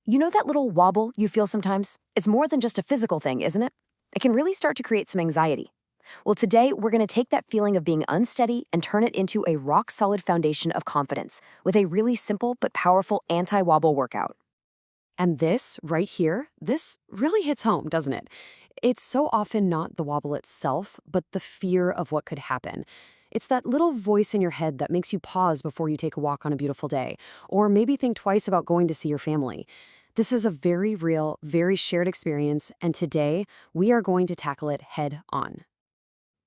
You know that little wobble you feel sometimes? It's more than just a physical thing, isn't it? It can really start to create some anxiety. Well, today we're going to take that feeling of being unsteady and turn it into a rock-solid foundation of confidence with a really simple but powerful anti-wobble workout. And this, right here, this really hits home, doesn't it? It's so often not the wobble itself, but the fear of what could happen. It's that little voice in your head that makes you pause before you take a walk on a beautiful day, or maybe think twice about going to see your family. This is a very real, very shared experience, and today we are going to tackle it head on.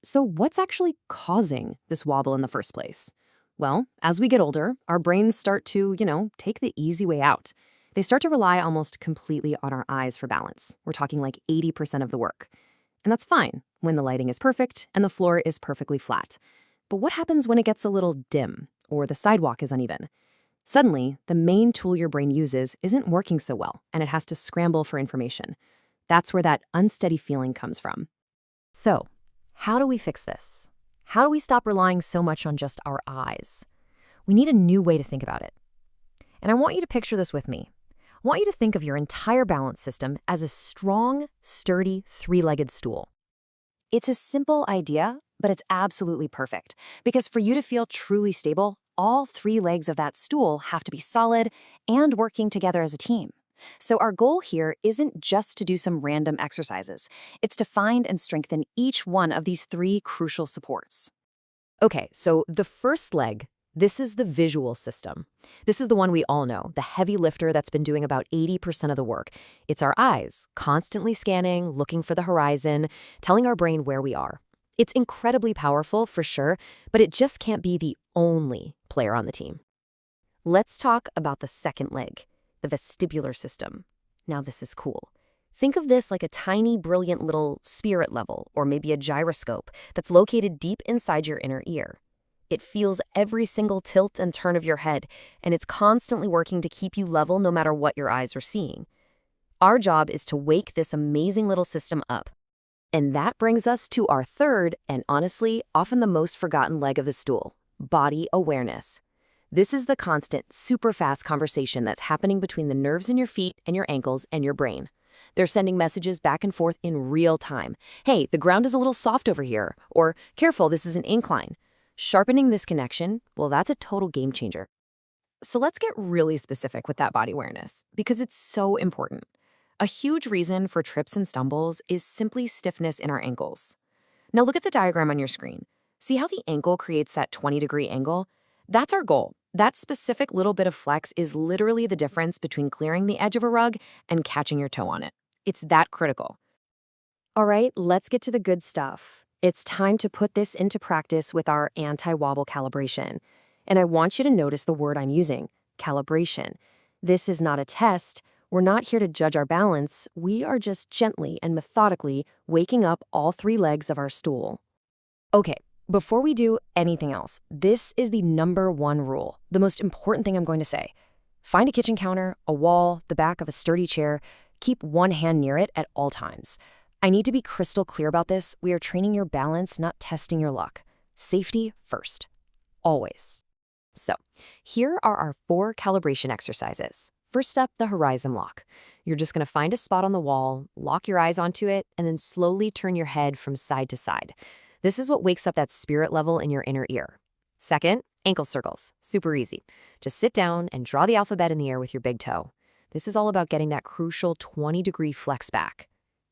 So, what's actually causing this wobble in the first place? Well, as we get older, our brains start to, take the easy way out. They start to rely almost completely on our eyes for balance. We're talking like 80% of the work. And that's fine when the lighting is perfect and the floor is perfectly flat. But what happens when it gets a little dim or the sidewalk is uneven? Suddenly, the main tool your brain uses isn't working so well, and it has to scramble for information. That's where that unsteady feeling comes from. So, how do we fix this? How do we stop relying so much on just our eyes? We need a new way to think about it. And I want you to picture this with me. I want you to think of your entire balance system as a strong, sturdy, three-legged stool. It's a simple idea, but it's absolutely perfect. Because for you to feel truly stable, all three legs of that stool have to be solid and working together as a team. So our goal here isn't just to do some random exercises. It's to find and strengthen each one of these three crucial supports. Okay, so the first leg, this is the visual system. This is the one we all know, the heavy lifter that's been doing about 80% of the work. It's our eyes, constantly scanning, looking for the horizon, telling our brain where we are. It's incredibly powerful, for sure, but it just can't be the only player on the team. Let's talk about the second leg, the vestibular system. Now, this is cool. Think of this like a tiny, brilliant little spirit level, or maybe a gyroscope, that's located deep inside your inner ear. It feels every single tilt and turn of your head, and it's constantly working to keep you level no matter what your eyes are seeing. Our job is to wake this amazing little system up. And that brings us to our third, and honestly, often the most forgotten leg of the stool, body awareness. This is the constant, super fast conversation that's happening between the nerves in your feet and your ankles and your brain. They're sending messages back and forth in real time. Hey, the ground is a little soft over here, or careful, this is an incline. Sharpening this connection, well, that's a total game changer. So let's get really specific with that body awareness, because it's so important. A huge reason for trips and stumbles is simply stiffness in our ankles. Now look at the diagram on your screen. See how the ankle creates that 20-degree angle? That's our goal. That specific little bit of flex is literally the difference between clearing the edge of a rug and catching your toe on it. It's that critical. All right, let's get to the good stuff. It's time to put this into practice with our anti-wobble calibration. And I want you to notice the word I'm using, calibration. This is not a test. We're not here to judge our balance. We are just gently and methodically waking up all three legs of our stool. Okay, before we do anything else, this is the number one rule, the most important thing I'm going to say. Find a kitchen counter, a wall, the back of a sturdy chair. Keep one hand near it at all times. I need to be crystal clear about this. We are training your balance, not testing your luck. Safety first. Always. So, here are our 4 calibration exercises. First up, the horizon lock. You're just going to find a spot on the wall, lock your eyes onto it, and then slowly turn your head from side to side. This is what wakes up that spirit level in your inner ear. Second, ankle circles. Super easy. Just sit down and draw the alphabet in the air with your big toe. This is all about getting that crucial 20-degree flex back.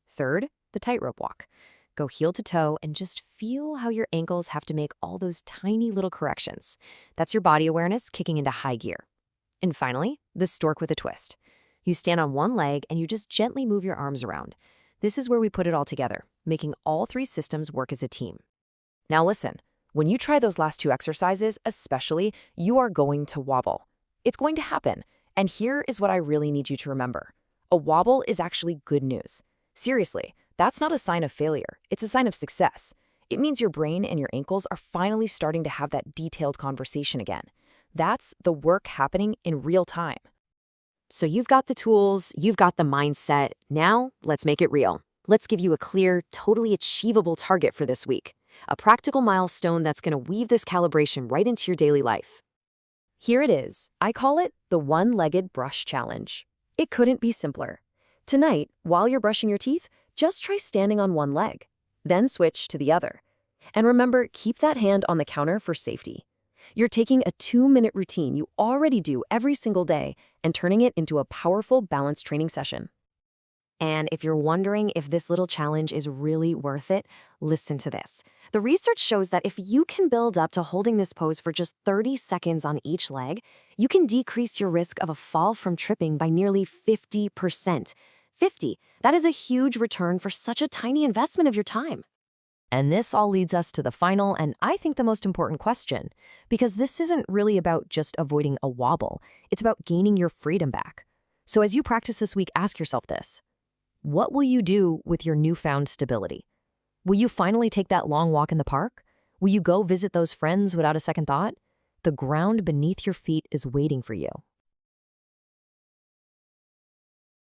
Third, the tightrope walk. Go heel to toe and just feel how your ankles have to make all those tiny little corrections. That's your body awareness kicking into high gear. And finally, the stork with a twist. You stand on one leg and you just gently move your arms around. This is where we put it all together, making all 3 systems work as a team. Now listen, when you try those last 2 exercises, especially, you are going to wobble. It's going to happen. And here is what I really need you to remember. A wobble is actually good news. Seriously, that's not a sign of failure. It's a sign of success. It means your brain and your ankles are finally starting to have that detailed conversation again. That's the work happening in real time. So you've got the tools, you've got the mindset. Now, let's make it real. Let's give you a clear, totally achievable target for this week. A practical milestone that's going to weave this calibration right into your daily life. Here it is. I call it the one-legged brush challenge. It couldn't be simpler. Tonight, while you're brushing your teeth, just try standing on one leg, then switch to the other. And remember, keep that hand on the counter for safety. You're taking a 2-minute routine you already do every single day and turning it into a powerful balance training session. And if you're wondering if this little challenge is really worth it, listen to this. The research shows that if you can build up to holding this pose for just 30 seconds on each leg, you can decrease your risk of a fall from tripping by nearly 50%. 50. That is a huge return for such a tiny investment of your time. And this all leads us to the final and I think the most important question, because this isn't really about just avoiding a wobble. It's about gaining your freedom back. So as you practice this week, ask yourself this. What will you do with your newfound stability? Will you finally take that long walk in the park? Will you go visit those friends without a second thought? The ground beneath your feet is waiting for you.